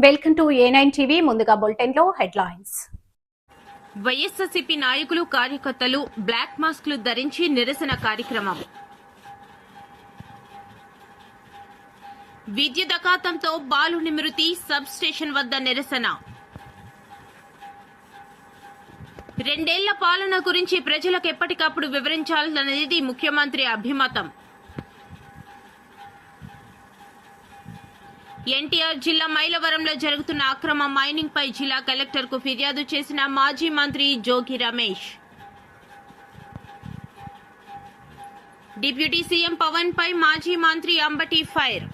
Welcome to A9 TV. ముందుగా bulletin లో headlines. YSRCP నాయకులు కార్యకర్తలు బ్లాక్ మాస్క్లు ధరించి నిరసన కార్యక్రమం. విద్యుత్ అఘాతంతో బాలుని మృతి, సబ్ స్టేషన్ వద్ద నిరసన. 2 ఏళ్ల పాలన గురించి ప్రజలకు ఎప్పటికప్పుడు వివరించాలన్నది ముఖ్యమంత్రి అభిమతం. ఎన్టీఆర్ జిల్లా మైలవరంలో జరుగుతున్న అక్రమ మైనింగ్ పై జిల్లా కలెక్టర్ కు ఫిర్యాదు చేసిన మాజీ మంత్రి జోగి రమేష్. డిప్యూటీ సీఎం పవన్ పై మాజీ మంత్రి అంబటి ఫైర్.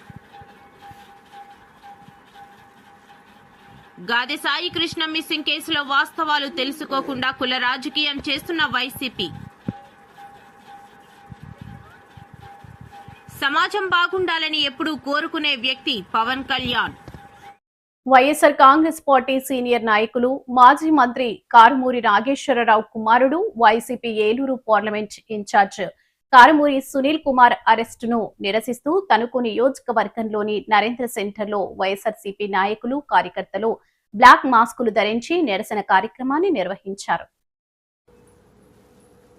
గాదె సాయి కృష్ణ మిస్సింగ్ కేసులో వాస్తవాలు తెలుసుకోకుండా కుల రాజకీయం చేస్తున్న వైసీపీ. సమాజం బాగుండాలని ఎప్పుడూ కోరుకునే వ్యక్తి పవన్ కళ్యాణ్. వైఎస్ఆర్ కాంగ్రెస్ పార్టీ సీనియర్ నాయకులు మాజీ మంత్రి కారుమూరి నాగేశ్వరరావు కుమారుడు, YCP Eluru parliament incharge Karumuri Sunil Kumar అరెస్టును నిరసిస్తూ తణుకు నియోజకవర్గంలోని నరేంద్ర సెంటర్లో వైఎస్ఆర్సీపీ నాయకులు, కార్యకర్తలు బ్లాక్ మాస్కులు ధరించి నిరసన కార్యక్రమాన్ని నిర్వహించారు.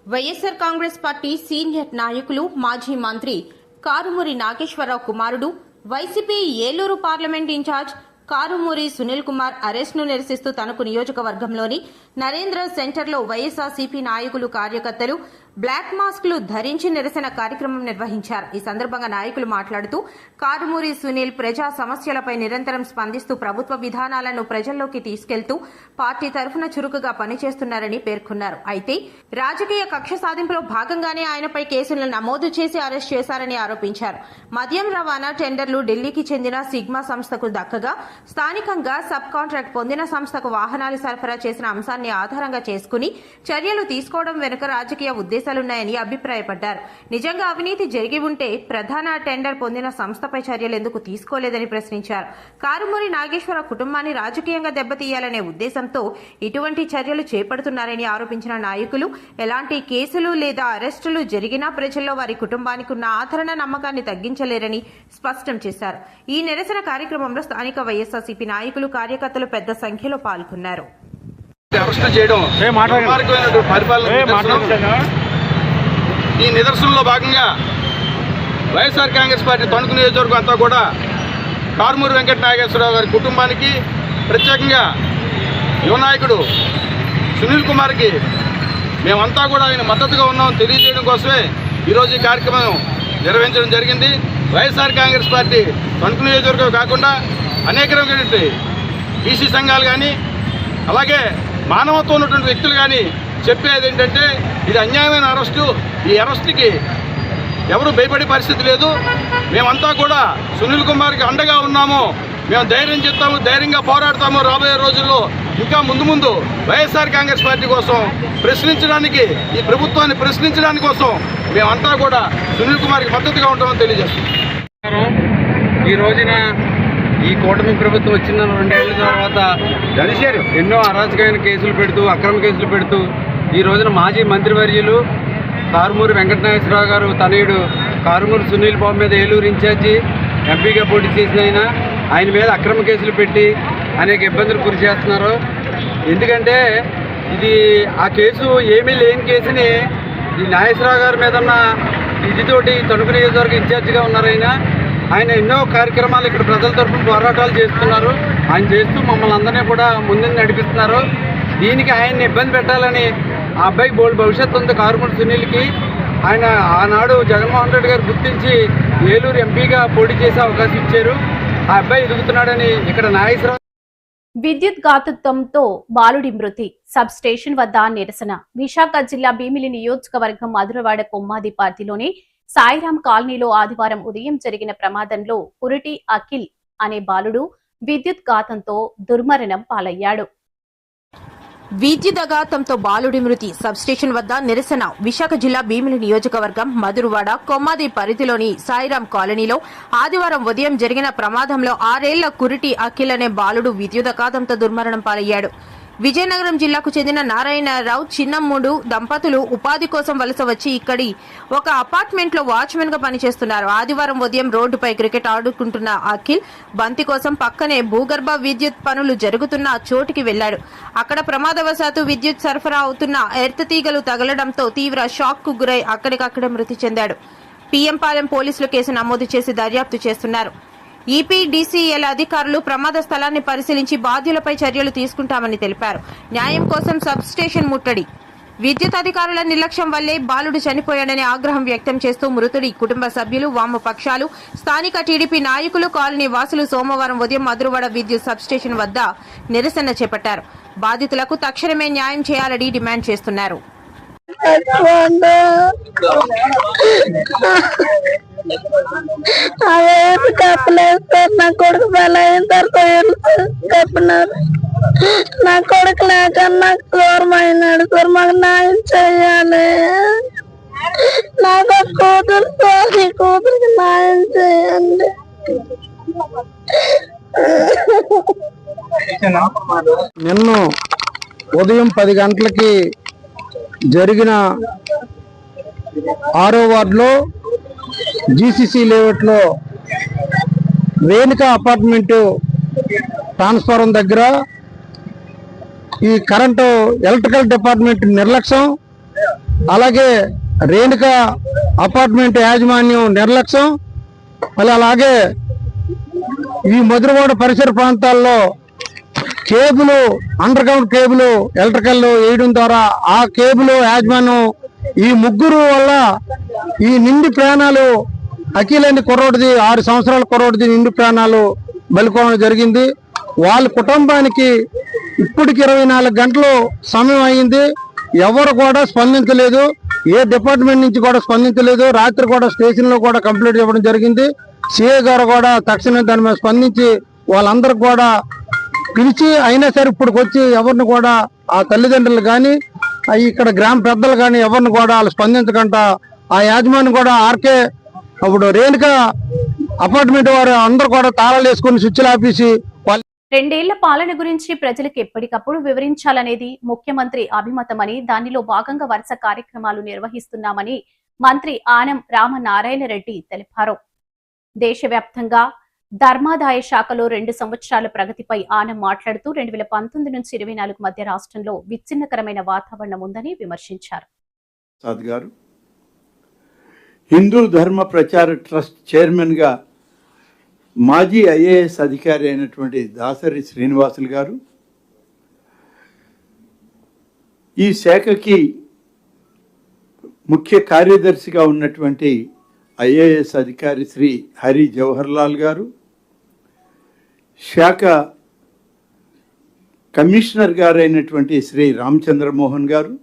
వైఎస్ఆర్ కాంగ్రెస్ పార్టీ సీనియర్ నాయకులు మాజీ మంత్రి కారుమూరి నాగేశ్వరరావు కుమారుడు, YCP Eluru parliament incharge Karumuri Sunil Kumar అరెస్టును నిరసిస్తూ తణుకు నియోజకవర్గంలోని నరేంద్ర సెంటర్లో వైఎస్ఆర్సీపీ నాయకులు, కార్యకర్తలు బ్లాక్ మాస్క్లు ధరించి నిరసన కార్యక్రమం నిర్వహించారు. ఈ సందర్భంగా నాయకులు మాట్లాడుతూ కారుమూరి సునీల్ ప్రజా సమస్యలపై నిరంతరం స్పందిస్తూ ప్రభుత్వ విధానాలను ప్రజల్లోకి తీసుకెళ్తూ పార్టీ తరఫున చురుకుగా పనిచేస్తున్నారని పేర్కొన్నారు. అయితే రాజకీయ కక్ష సాధింపులో భాగంగానే ఆయనపై కేసులను నమోదు చేసి అరెస్ట్ చేశారని ఆరోపించారు. మద్యం రవాణా టెండర్లు ఢిల్లీకి చెందిన సిగ్మా సంస్థకు దక్కగా స్థానికంగా సబ్ కాంట్రాక్ట్ పొందిన సంస్థకు వాహనాలు సరఫరా చేసిన అంశాన్ని ఆధారంగా చేసుకుని చర్యలు తీసుకోవడం వెనుక రాజకీయ ఉద్దేశాలున్నాయని అభిప్రాయపడ్డారు. నిజంగా అవినీతి జరిగి ఉంటే ప్రధాన టెండర్ పొందిన సంస్థపై చర్యలు ఎందుకు తీసుకోలేదని ప్రశ్నించారు. కారుమూరి నాగేశ్వర కుటుంబాన్ని రాజకీయంగా దెబ్బతీయాలనే ఉద్దేశంతో ఇటువంటి చర్యలు చేపడుతున్నారని ఆరోపించిన నాయకులు ఎలాంటి కేసులు లేదా అరెస్టులు జరిగినా ప్రజల్లో వారి కుటుంబానికి ఉన్న ఆదరణ, నమ్మకాన్ని తగ్గించలేరని స్పష్టం చేశారు. ఈ నిరసన కార్యక్రమంలో స్థానిక వైఎస్ఆర్సీపీ నాయకులు, కార్యకర్తలు పెద్ద సంఖ్యలో పాల్గొన్నారు. ఈ నిదర్శనంలో భాగంగా వైఎస్ఆర్ కాంగ్రెస్ పార్టీ తణుకు నియోజకవర్గం అంతా కూడా కారుమూరి వెంకట నాగేశ్వరరావు గారి కుటుంబానికి, ప్రత్యేకంగా యువ నాయకుడు సునీల్ కుమార్కి మేమంతా కూడా ఆయన మద్దతుగా ఉన్నామని తెలియజేయడం కోసమే ఈరోజు ఈ కార్యక్రమం నిర్వహించడం జరిగింది. వైఎస్ఆర్ కాంగ్రెస్ పార్టీ తణుకు నియోజకవర్గం కాకుండా అనేక రకమైనటువంటి బీసీ సంఘాలు కానీ, అలాగే మానవత్వం ఉన్నటువంటి వ్యక్తులు కానీ చెప్పేది ఏంటంటే ఇది అన్యాయమైన అరెస్టు, ఈ అరెస్టుకి ఎవరు భయపడే పరిస్థితి లేదు. మేమంతా కూడా సునీల్ కుమార్కి అండగా ఉన్నాము, మేము ధైర్యం చెప్తాము, ధైర్యంగా పోరాడతాము. రాబోయే రోజుల్లో ఇంకా ముందు వైఎస్ఆర్ కాంగ్రెస్ పార్టీ కోసం ప్రశ్నించడానికి, ఈ ప్రభుత్వాన్ని ప్రశ్నించడానికి కోసం మేమంతా కూడా సునీల్ కుమార్కి మద్దతుగా ఉంటామని తెలియజేస్తున్నాం. ఈ రోజున ఈ కూటమి ప్రభుత్వం వచ్చిన 2 ఏళ్ల తర్వాత ఎన్నో అరాచకమైన కేసులు పెడుతూ, అక్రమ కేసులు పెడుతూ ఈ రోజున మాజీ మంత్రివర్యులు కారుమూరి వెంకటనాగేశ్వరరావు గారు తనయుడు కారుమూరి సునీల్ బాబు మీద ఏలూరు ఇన్ఛార్జి ఎంపీగా పోటీ చేసిన ఆయన మీద అక్రమ కేసులు పెట్టి అనేక ఇబ్బందులు గురి చేస్తున్నారు. ఎందుకంటే ఇది ఆ కేసు ఏమీ లేని కేసుని ఈ నాగేశ్వరరావు గారి మీద ఉన్న ఇదితోటి తణుకు నియోజకవర్గ ఇన్ఛార్జిగా ఉన్నారు. ఆయన ఎన్నో కార్యక్రమాలు ఇక్కడ ప్రజల తరఫున పోరాటాలు చేస్తున్నారు. ఆయన చేస్తూ మమ్మల్ని అందరినీ కూడా ముందుకు నడిపిస్తున్నారు. దీనికి ఆయన్ని ఇబ్బంది పెట్టాలని ఆ అబ్బాయికి బోల్డ్ భవిష్యత్తు ఉంది. కారుమూరి సునీల్కి ఆయన ఆనాడు జగన్మోహన్ రెడ్డి గారు గుర్తించి ఏలూరు ఎంపీగా పోటీ చేసే అవకాశం ఇచ్చారు. ఆ అబ్బాయి ఎదుగుతున్నాడని ఇక్కడ నాగేశ్వరరావు. విద్యుత్ ఘాతుత్వంతో బాలుడి మృతి, సబ్ స్టేషన్ వద్ద నిరసన. విశాఖ జిల్లా భీమిలి నియోజకవర్గం మధురవాడ కొమ్మాది పార్టీలోని సాయిరాం కాలనీలో ఆదివారం ఉదయం జరిగిన ప్రమాదంలో పురిటి అఖిల్ అనే బాలుడు విద్యుత్ ఘాతంతో దుర్మరణం పాలయ్యాడు. విద్యుత్ అఘాతంతో బాలుడి మృతి, సబ్స్టేషన్ వద్ద నిరసన. విశాఖ జిల్లా భీమిలి నియోజకవర్గం మధురవాడ కొమ్మాది పరిధిలోని సాయిరాం కాలనీలో ఆదివారం ఉదయం జరిగిన ప్రమాదంలో 6 ఏళ్ల కురిటి అఖిల్ అనే బాలుడు విద్యుత్ అఘాతంతో దుర్మరణం పాలయ్యాడు. విజయనగరం జిల్లాకు చెందిన నారాయణరావు చిన్నమ్ముడు దంపతులు ఉపాధి కోసం వలస వచ్చి ఇక్కడి ఒక అపార్ట్మెంట్ లో వాచ్మెన్ గా పనిచేస్తున్నారు. ఆదివారం ఉదయం రోడ్డుపై క్రికెట్ ఆడుకుంటున్న అఖిల్ బంతి కోసం పక్కనే భూగర్భ విద్యుత్ పనులు జరుగుతున్న చోటుకి వెళ్లాడు. అక్కడ ప్రమాదవశాత్తు విద్యుత్ సరఫరా అవుతున్న ఎర్త్ తీగలు తగలడంతో తీవ్ర షాక్ కు గురై అక్కడికక్కడే మృతి చెందాడు. పిఎంపాలెం పోలీసులు కేసు నమోదు చేసి దర్యాప్తు చేస్తున్నారు. ఈపీడీసీఎల్ అధికారులు ప్రమాద స్థలాన్ని పరిశీలించి బాధ్యులపై చర్యలు తీసుకుంటామని తెలిపారు. న్యాయం కోసం సబ్ స్టేషన్ ముట్టడి. విద్యుత్ అధికారుల నిర్లక్ష్యం వల్లే బాలుడు చనిపోయాడని ఆగ్రహం వ్యక్తం చేస్తూ మృతుడి కుటుంబ సభ్యులు, వామపక్షాలు, స్థానిక టీడీపీ నాయకులు, కాలనీ వాసులు సోమవారం ఉదయం మధురవాడ విద్యుత్ సబ్ స్టేషన్ వద్ద నిరసన చేపట్టారు. బాధితులకు తక్షణమే న్యాయం చేయాలని డిమాండ్ చేస్తున్నారు. కప్పలేస్తారు. నా కొడుకు బలైన తర్వాత కప్పినారు. నా కొడుకు లేక నాకు దూరం అయినాడు. సార్ మాకు న్యాయం చేయాలి. నాకు కూతురు సార్, ఈ కూతురికి న్యాయం చేయండి. నిన్న ఉదయం 10 గంటలకి జరిగిన 6వ వార్డులో జీసీసీ లేఅవుట్లో రేణుకా అపార్ట్మెంటు ట్రాన్స్ఫారం దగ్గర ఈ కరెంటు ఎలక్ట్రికల్ డిపార్ట్మెంట్ నిర్లక్ష్యం, అలాగే రేణుకా అపార్ట్మెంట్ యాజమాన్యం నిర్లక్ష్యం, అలాగే ఈ మధురవాడ పరిసర ప్రాంతాల్లో cable, under ground cable electrical వేయడం ద్వారా ఆ కేబుల్ యాజమాన్యం ఈ ముగ్గురు వల్ల ఈ నిండి ప్రాణాలు, అఖిల్ అని కుర్రోడిది 6 సంవత్సరాల కుర్రోడిది నిండి ప్రాణాలు బలికోవడం జరిగింది. వాళ్ళ కుటుంబానికి ఇప్పటికి 24 గంటలు సమయం అయింది. ఎవరు కూడా స్పందించలేదు. ఏ డిపార్ట్మెంట్ నుంచి కూడా స్పందించలేదు. రాత్రి కూడా స్టేషన్ లో కూడా కంప్లైంట్ ఇవ్వడం జరిగింది. సిఐ గారు కూడా తక్షణం దాని మీద స్పందించి వాళ్ళందరూ కూడా పిలిచి, అయినా సరే ఇప్పటికి వచ్చి ఎవరిని కూడా ఆ తల్లిదండ్రులు కానీ ఇక్కడ గ్రామ పెద్దలు కానీ ఎవరిని కూడా వాళ్ళు స్పందించకుండా ఆ యాజమాన్యం కూడా ఆర్కే అప్పుడు రేణుకా అపార్ట్మెంట్ వారు అందరూ కూడా తాళాలు వేసుకుని స్విచ్లు ఆపేసి 2 ఏళ్ల పాలన గురించి ప్రజలకు ఎప్పటికప్పుడు వివరించాలనేది ముఖ్యమంత్రి అభిమతమని, దానిలో భాగంగా వరుస కార్యక్రమాలు నిర్వహిస్తున్నామని మంత్రి ఆనం రామనారాయణ రెడ్డి తెలిపారు. దేశవ్యాప్తంగా ధర్మాదాయ శాఖలో 2 సంవత్సరాల ప్రగతిపై ఆనం మాట్లాడుతూ 2019 నుంచి 24 మధ్య రాష్ట్రంలో విచ్ఛిన్నకరమైన వాతావరణం ఉందని విమర్శించారు. హిందూ ధర్మ ప్రచార ట్రస్ట్ చైర్మన్ గా మాజీ ఐఏఎస్ అధికారి అయినటువంటి దాసరి శ్రీనివాసులు గారు, ఈ శాఖకి ముఖ్య కార్యదర్శిగా ఉన్నటువంటి ఐఏఎస్ అధికారి శ్రీ హరి జవహర్ లాల్ గారు, శాఖ కమిషనర్ గారైనటువంటి శ్రీ రామచంద్రమోహన్ గారు,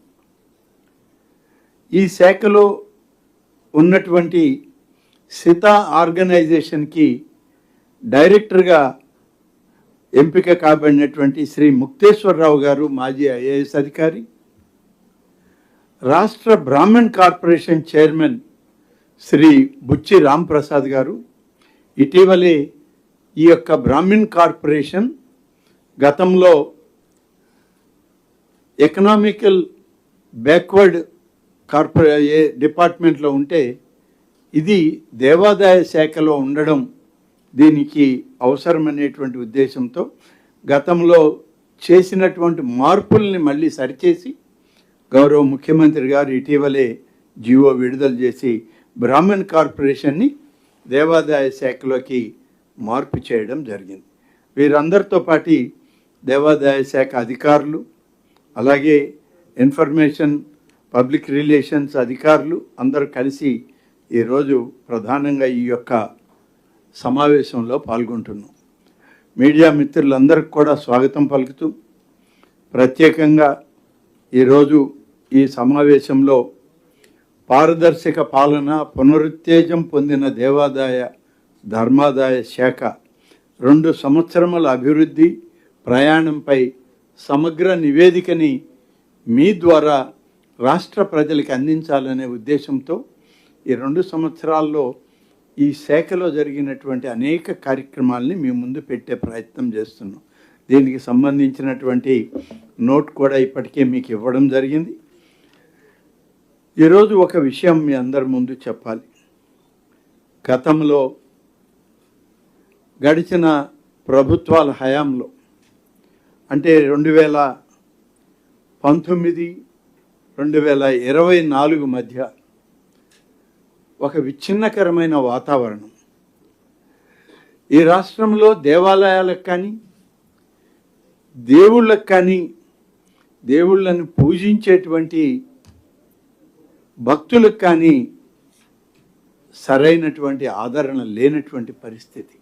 ఈ శాఖలో ఉన్నటువంటి సితా ఆర్గనైజేషన్కి డైరెక్టర్గా ఎంపిక కాబడినటువంటి శ్రీ ముక్తేశ్వరరావు గారు, మాజీ ఐఏఎస్ అధికారి, రాష్ట్ర బ్రాహ్మణ్ కార్పొరేషన్ చైర్మన్ శ్రీ బుచ్చి రాంప్రసాద్ గారు. ఇటీవలే ఈ యొక్క బ్రాహ్మణ్ కార్పొరేషన్ గతంలో ఎకనామికల్ బ్యాక్వర్డ్ డిపార్ట్మెంట్లో ఉంటే ఇది దేవాదాయ శాఖలో ఉండడం దీనికి అవసరమనేటువంటి ఉద్దేశంతో గతంలో చేసినటువంటి మార్పుల్ని మళ్ళీ సరిచేసి గౌరవ ముఖ్యమంత్రి గారు ఇటీవలే జీవో విడుదల చేసి బ్రాహ్మణ్ కార్పొరేషన్ని దేవాదాయ శాఖలోకి మార్పు చేయడం జరిగింది. వీరందరితో పాటు దేవాదాయ శాఖ అధికారులు, అలాగే ఇన్ఫర్మేషన్ పబ్లిక్ రిలేషన్స్ అధికారులు అందరూ కలిసి ఈరోజు ప్రధానంగా ఈ యొక్క సమావేశంలో పాల్గొంటున్నాం. మీడియా మిత్రులందరికీ కూడా స్వాగతం పలుకుతూ, ప్రత్యేకంగా ఈరోజు ఈ సమావేశంలో పారదర్శక పాలన, పునరుత్తేజం పొందిన దేవాదాయ ధర్మాదాయ శాఖ 2 సంవత్సరముల అభివృద్ధి ప్రయాణంపై సమగ్ర నివేదికని మీ ద్వారా రాష్ట్ర ప్రజలకు అందించాలనే ఉద్దేశంతో ఈ 2 సంవత్సరాల్లో ఈ శాఖలో జరిగినటువంటి అనేక కార్యక్రమాలని మీ ముందు పెట్టే ప్రయత్నం చేస్తున్నాం. దీనికి సంబంధించినటువంటి నోట్ కూడా ఇప్పటికే మీకు ఇవ్వడం జరిగింది. ఈరోజు ఒక విషయం మీ అందరి ముందు చెప్పాలి. గతంలో గడిచిన ప్రభుత్వాల హయాంలో అంటే 2019, 2024 మధ్య ఒక విచ్ఛిన్నకరమైన వాతావరణం ఈ రాష్ట్రంలో దేవాలయాలకు కానీ దేవుళ్ళకు కానీ దేవుళ్ళను పూజించేటువంటి భక్తులకు కానీ సరైనటువంటి ఆదరణ లేనటువంటి పరిస్థితి.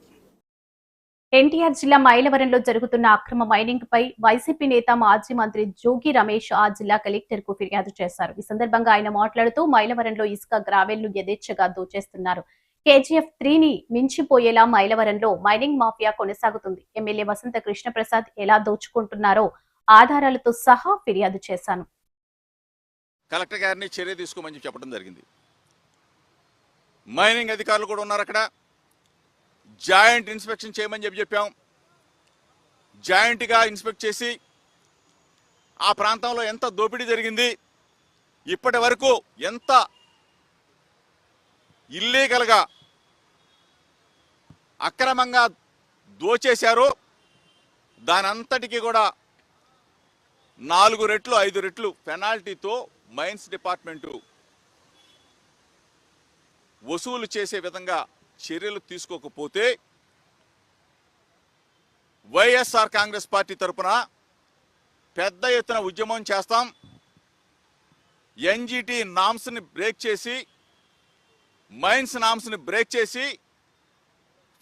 ఎన్టీఆర్ జిల్లా మైలవరంలో జరుగుతున్న అక్రమ మైనింగ్ పై వైసీపీ నేత మాజీ మంత్రి జోగి రమేష్ ఆ జిల్లా కలెక్టర్ కు ఫిర్యాదు చేశారు. ఈ సందర్భంగా ఆయన మాట్లాడుతూ మైలవరంలో ఇసుక గ్రావెల్ ను యథేచ్ఛగా దోచేస్తున్నారు. కేజీఎఫ్ 3ని మించిపోయేలా మైలవరంలో మైనింగ్ మాఫియా కొనసాగుతుంది. ఎమ్మెల్యే వసంత కృష్ణప్రసాద్ ఎలా దోచుకుంటున్నారో ఆధారాలతో సహా ఫిర్యాదు చేశాను. కలెక్టర్ గారిని చర్య తీసుకోమని చెప్పడం జరిగింది. మైనింగ్ అధికారులు కూడా ఉన్నారు అక్కడ. జాయింట్ ఇన్స్పెక్షన్ చేయమని చెప్పాం. జాయింట్గా ఇన్స్పెక్ట్ చేసి ఆ ప్రాంతంలో ఎంత దోపిడీ జరిగింది, ఇప్పటి వరకు ఎంత ఇల్లీగల్గా అక్రమంగా దోచేశారో దానంతటికీ కూడా 4 రెట్లు 5 రెట్లు పెనాల్టీతో మైన్స్ డిపార్ట్మెంటు వసూలు చేసే విధంగా చర్యలు తీసుకోకపోతే వైఎస్ఆర్ కాంగ్రెస్ పార్టీ తరఫున పెద్ద ఎత్తున ఉద్యమం చేస్తాం. ఎన్జిటి నామ్స్ని బ్రేక్ చేసి, మైన్స్ నామ్స్ని బ్రేక్ చేసి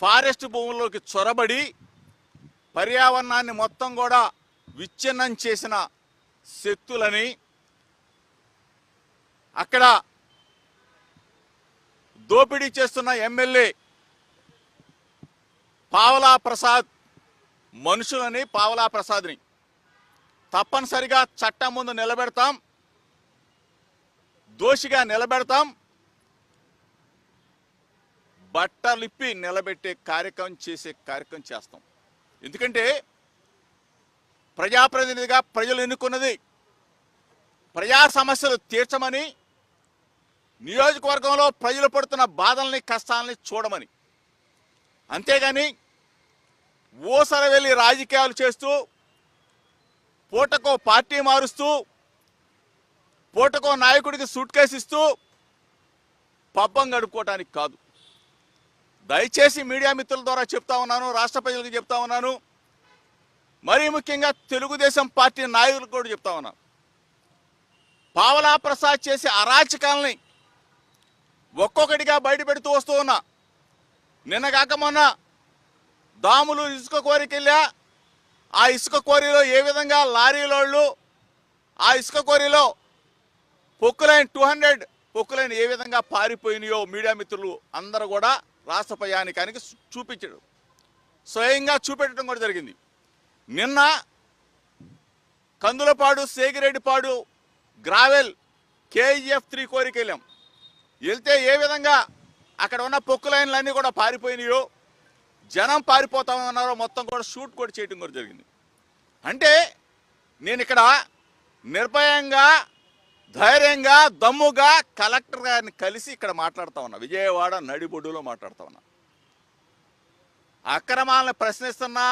ఫారెస్ట్ భూముల్లోకి చొరబడి పర్యావరణాన్ని మొత్తం కూడా విచ్ఛిన్నం చేసిన శక్తులని అక్కడ దోపిడీ చేస్తున్న ఎమ్మెల్యే పావలా ప్రసాద్ మనుషులని, పావలా ప్రసాద్ని తప్పనిసరిగా చట్టం ముందు నిలబెడతాం, దోషిగా నిలబెడతాం, బట్టలిప్పి నిలబెట్టే కార్యక్రమం చేస్తాం. ఎందుకంటే ప్రజాప్రతినిధిగా ప్రజలు ఎన్నుకున్నది ప్రజా సమస్యలు తీర్చమని, నియోజకవర్గంలో ప్రజలు పడుతున్న బాధల్ని కష్టాలని చూడమని. అంతేగాని ఓసర వెళ్ళి రాజకీయాలు చేస్తూ పూటకో పార్టీ మారుస్తూ పూటకో నాయకుడికి సూట్ కేసు ఇస్తూ పబ్బం గడుపుకోవటానికి కాదు. దయచేసి మీడియా మిత్రుల ద్వారా చెప్తా ఉన్నాను, రాష్ట్ర ప్రజలకు చెప్తా ఉన్నాను, మరీ ముఖ్యంగా తెలుగుదేశం పార్టీ నాయకులకు కూడా చెప్తా ఉన్నాను. పావలా ప్రసాద్ చేసే అరాచకాలని ఒక్కొక్కటిగా బయట పెడుతూ వస్తూ ఉన్నా. నిన్న కాక మొన్న దాములు ఇసుక కోరికెళ్ళా. ఆ ఇసుక కోరిలో ఏ విధంగా లారీలోళ్ళు ఆ ఇసుక కోరిలో పొక్కులైన్ 200 పొక్కులైన్ ఏ విధంగా పారిపోయినాయో మీడియా మిత్రులు అందరూ కూడా రాష్ట్ర ప్రయాణికానికి చూపించాడు, స్వయంగా చూపెట్టడం కూడా జరిగింది. నిన్న కందులపాడు, సేగిరెడ్డిపాడు గ్రావెల్ కేజీఎఫ్ 3 కోరిక వెళ్ళాం. వెళ్తే ఏ విధంగా అక్కడ ఉన్న పొక్కు లైన్లన్నీ కూడా పారిపోయినాయో, జనం పారిపోతామన్నారో మొత్తం కూడా షూట్ కూడా చేయడం కూడా జరిగింది. అంటే నేను ఇక్కడ నిర్భయంగా, ధైర్యంగా, దమ్ముగా కలెక్టర్ గారిని కలిసి ఇక్కడ మాట్లాడుతూ ఉన్నా. విజయవాడ నడిబొడ్డులో మాట్లాడుతూ ఉన్నా. అక్రమాలను ప్రశ్నిస్తున్నా,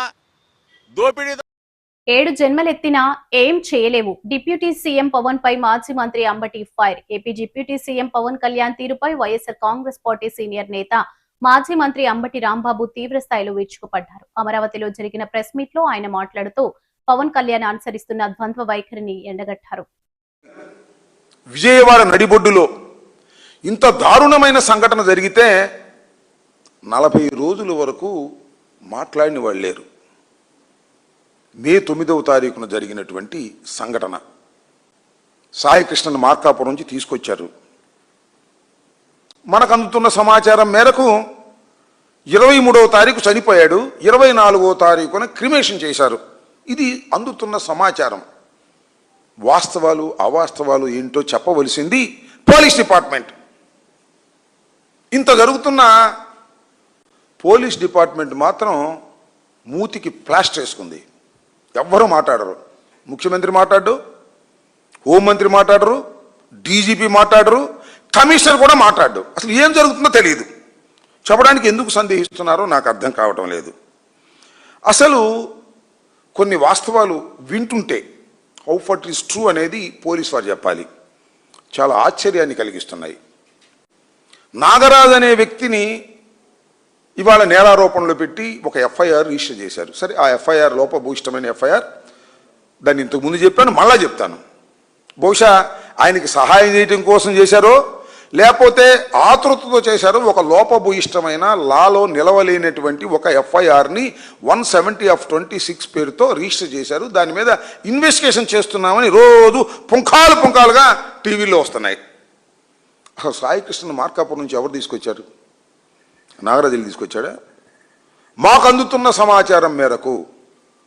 దోపిడీ 7 జన్మలెత్తినా ఏం చేయలేవు. డిప్యూటీ సీఎం పవన్ పై మాజీ మంత్రి Ambati fire. AP deputy CM Pawan Kalyan తీరుపై వైఎస్ఆర్ కాంగ్రెస్ పార్టీ సీనియర్ నేత మాజీ మంత్రి అంబటి రాంబాబు తీవ్ర స్థాయిలో విరుచుకుపడ్డారు. అమరావతిలో జరిగిన ప్రెస్ మీట్ లో ఆయన మాట్లాడుతూ పవన్ కళ్యాణ్ అనుసరిస్తున్న ద్వంద్వ వైఖరిని ఎండగట్టారు. విజయవాడ నడిబొడ్డులో ఇంత దారుణమైన సంఘటన జరిగితే 40 రోజుల వరకు మాట్లాడిన వాళ్ళు లేరు. మే 9వ తారీఖున జరిగినటువంటి సంఘటన సాయికృష్ణన్ మార్కాపురం నుంచి తీసుకొచ్చారు. మనకు అందుతున్న సమాచారం మేరకు 23వ తారీఖు చనిపోయాడు, 24వ తారీఖున క్రిమేషన్ చేశారు. ఇది అందుతున్న సమాచారం. వాస్తవాలు అవాస్తవాలు ఏంటో చెప్పవలసింది పోలీస్ డిపార్ట్మెంట్. ఇంత జరుగుతున్న పోలీస్ డిపార్ట్మెంట్ మాత్రం మూతికి ప్లాస్టర్ వేసుకుంది. ఎవ్వరూ మాట్లాడరు. ముఖ్యమంత్రి మాట్లాడు, హోంమంత్రి మాట్లాడరు, డీజీపీ మాట్లాడరు, కమిషనర్ కూడా మాట్లాడు. అసలు ఏం జరుగుతుందో తెలియదు. చెప్పడానికి ఎందుకు సందేహిస్తున్నారో నాకు అర్థం కావటం లేదు. అసలు కొన్ని వాస్తవాలు వింటుంటే how for it is true అనేది పోలీసు వారు చెప్పాలి. చాలా ఆశ్చర్యాన్ని కలిగిస్తున్నాయి. నాగరాజు అనే వ్యక్తిని ఇవాళ నేరారోపణలో పెట్టి ఒక ఎఫ్ఐఆర్ రిజిస్టర్ చేశారు. సరే, ఆ ఎఫ్ఐఆర్ లోపభూయిష్టమైన ఎఫ్ఐఆర్, దాన్ని ఇంతకుముందు చెప్పాను, మళ్ళా చెప్తాను. బహుశా ఆయనకి సహాయం చేయడం కోసం చేశారో లేకపోతే ఆతృతతో చేశారో, ఒక లోపభూయిష్టమైన లాలో నిలవలేనటువంటి ఒక ఎఫ్ఐఆర్ని 170/26 పేరుతో రిజిస్టర్ చేశారు. దాని మీద ఇన్వెస్టిగేషన్ చేస్తున్నామని రోజు పుంఖాలుగా టీవీలో వస్తున్నాయి. అసలు సాయికృష్ణ మార్కాపురం నుంచి ఎవరు తీసుకొచ్చారు? నాగరాజులు తీసుకొచ్చాడా? మాకు అందుతున్న సమాచారం మేరకు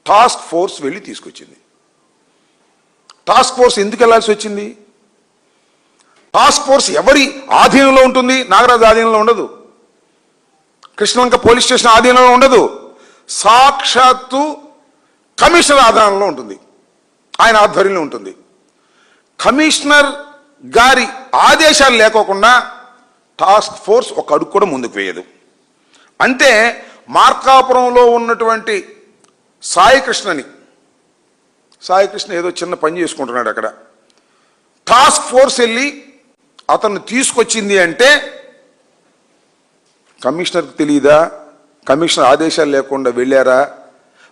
టాస్క్ ఫోర్స్ వెళ్ళి తీసుకొచ్చింది. టాస్క్ ఫోర్స్ ఎందుకు వెళ్లాల్సి వచ్చింది? టాస్క్ ఫోర్స్ ఎవరి ఆధీనంలో ఉంటుంది? నాగరాజు ఆధీనంలో ఉండదు, కృష్ణలంక పోలీస్ స్టేషన్ ఆధీనంలో ఉండదు, సాక్షాత్తు కమిషనర్ ఆధీనంలో ఉంటుంది, ఆయన ఆధ్వర్యంలో ఉంటుంది. కమిషనర్ గారి ఆదేశాలు లేకోకుండా టాస్క్ ఫోర్స్ ఒక అడుగు కూడా ముందుకు వేయదు. అంటే మార్కాపురంలో ఉన్నటువంటి సాయికృష్ణ ఏదో చిన్న పని చేసుకుంటున్నాడు అక్కడ. టాస్క్ ఫోర్స్ వెళ్ళి అతన్ని తీసుకొచ్చింది అంటే కమిషనర్కి తెలియదా? కమిషనర్ ఆదేశాలు లేకుండా వెళ్ళారా?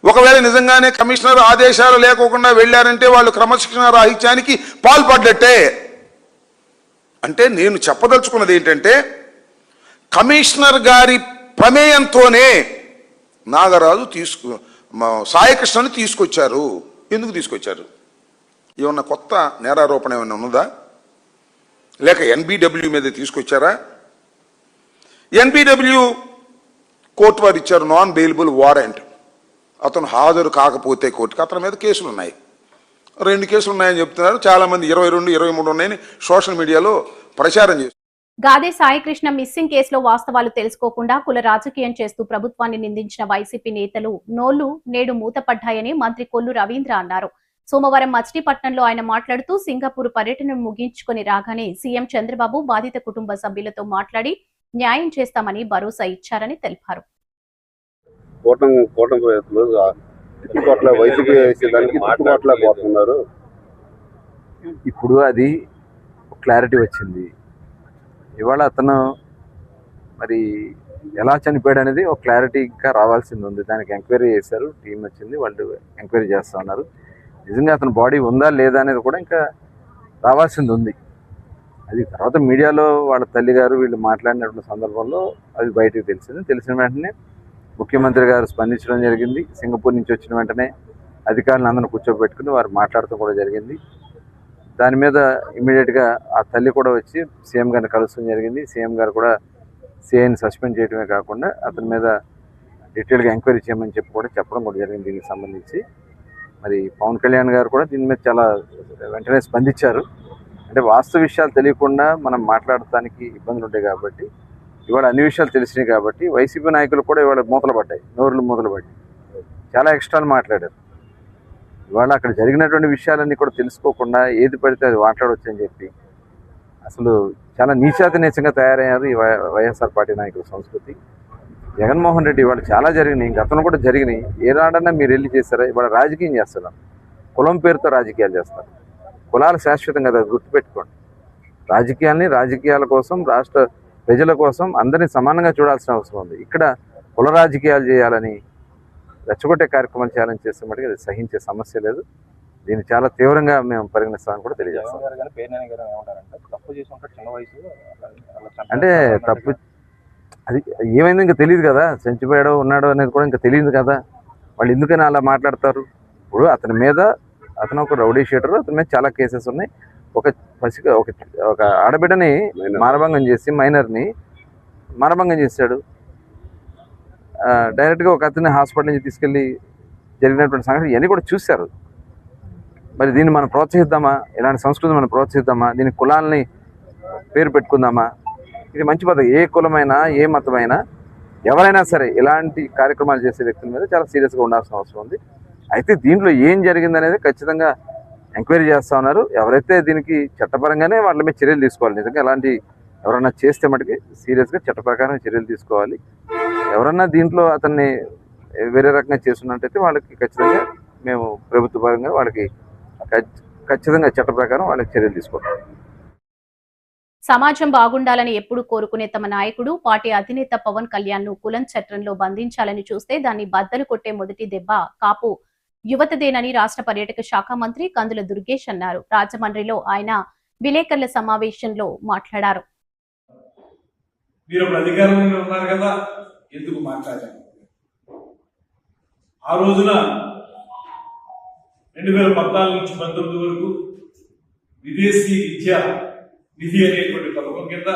ఒకవేళ నిజంగానే కమిషనర్ ఆదేశాలు లేకోకుండా వెళ్ళారంటే వాళ్ళు క్రమశిక్షణ రాహిత్యానికి పాల్పడ్డట్టే. అంటే నేను చెప్పదలుచుకున్నది ఏంటంటే, కమిషనర్ గారి ప్రమేయంతోనే నాగరాజు సాయికృష్ణని తీసుకొచ్చారు. ఎందుకు తీసుకొచ్చారు? ఏమన్నా కొత్త నేరారోపణ ఏమైనా ఉన్నదా? లేక ఎన్బిడబ్ల్యూ మీద తీసుకొచ్చారా? ఎన్బిడబ్ల్యూ కోర్టు వారు ఇచ్చారు నాన్ బెయిలబుల్ వారెంట్. అతను హాజరు కాకపోతే కోర్టుకి అతని మీద కేసులు ఉన్నాయి. 2 కేసులు ఉన్నాయని చెప్తున్నారు. చాలా మంది 22, 23 ఉన్నాయని సోషల్ మీడియాలో ప్రచారం చేస్తారు. గాదే సాయికృష్ణ మిస్సింగ్ కేసులో వాస్తవాలు తెలుసుకోకుండా కుల రాజకీయం చేస్తూ ప్రభుత్వాన్ని నిందించిన వైసీపీ నేతలు నోళ్లు నేడు మూతపడ్డాయని మంత్రి కొల్లు రవీంద్ర అన్నారు. సోమవారం మచిలీపట్నంలో ఆయన మాట్లాడుతూ సింగపూర్ పర్యటనను ముగించుకుని రాగానే సీఎం చంద్రబాబు బాధిత కుటుంబ సభ్యులతో మాట్లాడి న్యాయం చేస్తామని భరోసా ఇచ్చారని తెలిపారు. ఇప్పుడు అది క్లారిటీ వచ్చింది. ఇవాళ అతను మరి ఎలా చనిపోయాడు అనేది ఒక క్లారిటీ ఇంకా రావాల్సింది ఉంది. దానికి ఎంక్వైరీ చేశారు, టీం వచ్చింది, వాళ్ళు ఎంక్వైరీ చేస్తూ ఉన్నారు. నిజంగా అతని బాడీ ఉందా లేదా అనేది కూడా ఇంకా రావాల్సింది ఉంది. అది తర్వాత మీడియాలో వాళ్ళ తల్లి గారు వీళ్ళు మాట్లాడినటువంటి సందర్భంలో అది బయటకు తెలిసింది. తెలిసిన వెంటనే ముఖ్యమంత్రి గారు స్పందించడం జరిగింది. సింగపూర్ నుంచి వచ్చిన వెంటనే అధికారులను అందరిని కూర్చోబెట్టుకుని వారు మాట్లాడటం కూడా జరిగింది. దాని మీద ఇమీడియట్గా ఆ తల్లి కూడా వచ్చి సీఎం గారిని కలుస్తడం జరిగింది. సీఎం గారు కూడా సిఐని సస్పెండ్ చేయడమే కాకుండా అతని మీద డీటెయిల్గా ఎంక్వైరీ చేయమని చెప్పి కూడా చెప్పడం కూడా జరిగింది. దీనికి సంబంధించి మరి పవన్ కళ్యాణ్ గారు కూడా దీని మీద చాలా వెంటనే స్పందించారు. అంటే వాస్తవ విషయాలు తెలియకుండా మనం మాట్లాడటానికి ఇబ్బందులు ఉంటాయి కాబట్టి ఇవాళ అన్ని విషయాలు తెలిసినాయి కాబట్టి వైసీపీ నాయకులు కూడా ఇవాళ మూతలు పడ్డాయి, నోరులు మూతలు పడ్డాయి, చాలా ఎక్స్ట్రాలు మాట్లాడారు. ఇవాళ అక్కడ జరిగినటువంటి విషయాలన్నీ కూడా తెలుసుకోకుండా ఏది పడితే అది మాట్లాడవచ్చు అని చెప్పి అసలు చాలా నీచాతి నీచంగా తయారయ్యారు ఈ వైఎస్ఆర్ పార్టీ నాయకుల సంస్కృతి. జగన్మోహన్ రెడ్డి ఇవాళ చాలా జరిగినాయి, గతంలో కూడా జరిగినాయి. ఏనాడన్నా మీరు వెళ్ళి చేస్తారా? ఇవాళ రాజకీయం చేస్తున్నారు, కులం పేరుతో రాజకీయాలు చేస్తారు. కులాలు శాశ్వతం కదా, గుర్తుపెట్టుకోండి. రాజకీయాల కోసం, రాష్ట్ర ప్రజల కోసం అందరినీ సమానంగా చూడాల్సిన అవసరం ఉంది. ఇక్కడ కుల రాజకీయాలు చేయాలని, రెచ్చగొట్టే కార్యక్రమాలు చేయాలని చేస్తే మటుకు అది సహించే సమస్య లేదు. దీన్ని చాలా తీవ్రంగా మేము పరిగణిస్తామని కూడా తెలియజేస్తాం. అంటే తప్పు అది ఏమైందో ఇంకా తెలియదు కదా, చనిపోయాడో ఉన్నాడో అనేది కూడా ఇంకా తెలియదు కదా. వాళ్ళు ఎందుకని అలా మాట్లాడతారు? ఇప్పుడు అతను ఒక రౌడీ షీటర్, అతని మీద చాలా కేసెస్ ఉన్నాయి. ఒక ఆడబిడ్డని మానభంగం చేసి, మైనర్ని మానభంగం చేశాడు. డైరెక్ట్గా ఒక అతన్ని హాస్పిటల్ నుంచి తీసుకెళ్ళి జరిగినటువంటి సంఘటన ఇవన్నీ కూడా చూశారు. మరి దీన్ని మనం ప్రోత్సహిద్దామా? ఇలాంటి సంస్కృతి మనం ప్రోత్సహిద్దామా? దీనికి కులాలని పేరు పెట్టుకుందామా? ఇది మంచి పద్ధతి. ఏ కులమైనా, ఏ మతమైనా, ఎవరైనా సరే ఇలాంటి కార్యక్రమాలు చేసే వ్యక్తుల మీద చాలా సీరియస్గా ఉండాల్సిన అవసరం ఉంది. అయితే దీంట్లో ఏం జరిగింది అనేది ఖచ్చితంగా ఎంక్వైరీ చేస్తా ఉన్నారు. ఎవరైతే దీనికి చట్టపరంగానే వాళ్ళ మీద చర్యలు తీసుకోవాలి. నిజంగా ఎలాంటి ఎవరన్నా చేస్తే మటుకి సీరియస్గా చట్ట ప్రకారం చర్యలు తీసుకోవాలి. ఎవరన్నా దీంట్లో అతన్ని వేరే రకంగా చేస్తున్నట్టయితే వాళ్ళకి ఖచ్చితంగా మేము ప్రభుత్వ పరంగా వాళ్ళకి ఖచ్చితంగా చట్ట ప్రకారం వాళ్ళకి చర్యలు తీసుకోవాలి. సమాజం బాగుండాలని ఎప్పుడు కోరుకునే తమ నాయకుడు పార్టీ అధినేత పవన్ కళ్యాణ్ ను కులం చట్రంలో బంధించాలని చూస్తే దాన్ని బద్దలు కొట్టే మొదటి దెబ్బ కాపు యువతదేనని రాష్ట్ర పర్యాటక శాఖ మంత్రి కందుల దుర్గేష్ అన్నారు. రాజమండ్రిలో ఆయన విలేకరుల సమావేశంలో మాట్లాడారు. మీరు అధికారంలో ఉన్నారు కదా, ఎందుకు మాట్లాడారు? ఆ రోజున 2014 నుంచి 19 వరకు విదేశీ విద్యా నిధి అనేటువంటి పథకం కింద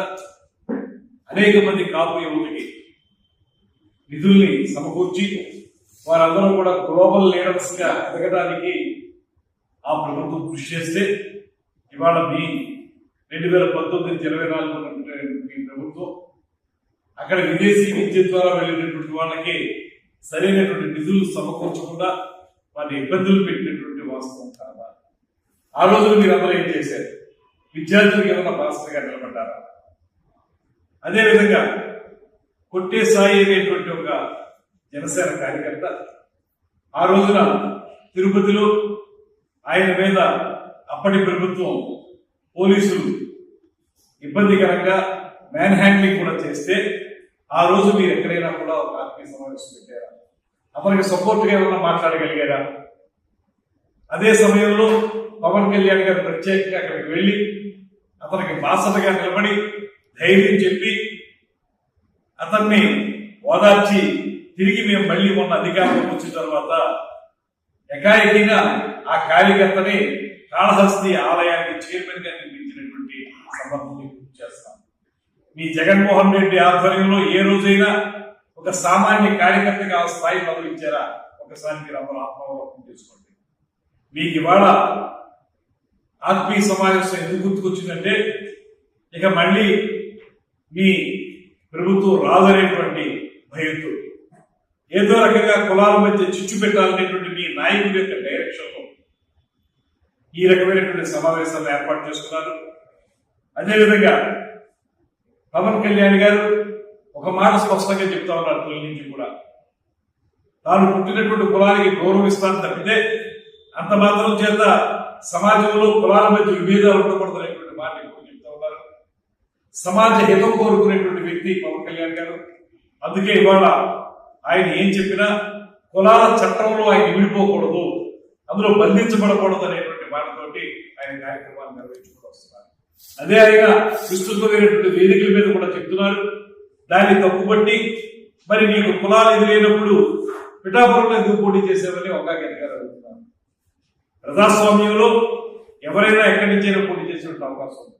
అనేక మంది కాపు యువతకి నిధుల్ని సమకూర్చి వారందరూ కూడా గ్లోబల్ లీడర్స్ గా ఎదగడానికి ఆ ప్రభుత్వం కృషి చేస్తే ఇవాళ మీ 2019-24 మీ ప్రభుత్వం అక్కడ విదేశీ విద్య ద్వారా వెళ్ళినటువంటి వాళ్ళకి సరైనటువంటి నిధులు సమకూర్చకుండా వారిని ఇబ్బందులు పెట్టినటువంటి వాస్తవం కాదా? ఆ రోజులు మీరందరూ ఏం చేశారు? విద్యార్థులకు ఏమైనా బాసటగా నిలబడ్డారా? అదేవిధంగా కొట్టే సాయి అనేటువంటి ఒక జనసేన కార్యకర్త ఆ రోజున తిరుపతిలో ఆయన మీద అప్పటి ప్రభుత్వం పోలీసులు ఇబ్బందికరంగా మ్యాన్ హ్యాండ్లింగ్ కూడా చేస్తే ఆ రోజు మీరు ఎక్కడైనా కూడా ఒక ఆత్మీయ సమావేశం పెట్టారా? అతనికి సపోర్ట్గా ఏమైనా మాట్లాడగలిగారా? అదే సమయంలో పవన్ కళ్యాణ్ గారు ప్రత్యేకంగా అక్కడికి వెళ్ళి అతనికి బాసటగా నిలబడి ధైర్యం చెప్పి అతన్ని ఓదార్చి తిరిగి మేము మళ్ళీ మొన్న అధికారంలోకి వచ్చిన తర్వాత ఏకాఏకిగా ఆ కార్యకర్తని కాళహస్తి ఆలయానికి చైర్మన్ గా నిర్మించినటువంటి సందర్భం గుర్తు చేస్తాం. మీ జగన్మోహన్ రెడ్డి ఆధ్వర్యంలో ఏ రోజైనా ఒక సామాన్య కార్యకర్తగా ఆ స్థాయి బదిలించారా? ఒకసారి మీరు అందరూ ఆత్మావలోకం చేసుకోండి. మీకు ఇవాళ ఆత్మీయ సమావేశం ఎందుకు గుర్తుకొచ్చిందంటే ఇక మళ్ళీ మీ ప్రభుత్వం రాదనేటువంటి భయంతో ఏదో రకంగా కులాల మధ్య చిచ్చు పెట్టాలనేటువంటి మీ నాయకుడి యొక్క డైరెక్షన్లో ఈ రకమైనటువంటి సమావేశాలను ఏర్పాటు చేసుకున్నారు. అదేవిధంగా పవన్ కళ్యాణ్ గారు ఒక మాట స్పష్టంగా చెప్తా ఉన్నారు. తొలి నుంచి కూడా తాను పుట్టినటువంటి కులానికి గౌరవిస్తాను తప్పితే అంత మాత్రం చేత సమాజంలో కులాల మధ్య విభేదాలు ఉండకూడదు అనేటువంటి మాట ఇప్పుడు చెప్తా ఉన్నారు. సమాజ హితం కోరుకునేటువంటి వ్యక్తి పవన్ కళ్యాణ్ గారు. అందుకే ఇవాళ ఆయన ఏం చెప్పినా కులాల చట్టంలో ఆయన విడిపోకూడదు, అందులో బంధించబడకూడదు అనేటువంటి మాటతోటి ఆయన కార్యక్రమాన్ని నిర్వహించుకుంటూ వస్తున్నారు. అదే ఆయన విస్తృతమైనటువంటి వేదికల మీద కూడా చెప్తున్నారు. దాన్ని తప్పుబట్టి మరి నీకు కులాలు ఎదురైనప్పుడు పిఠాపురంలో ఎందుకు పోటీ చేసేవని ఒక గారు అడుగుతున్నారు. ప్రజాస్వామ్యంలో ఎవరైనా ఎక్కడి నుంచైనా పోటీ చేసేటువంటి అవకాశం ఉంది.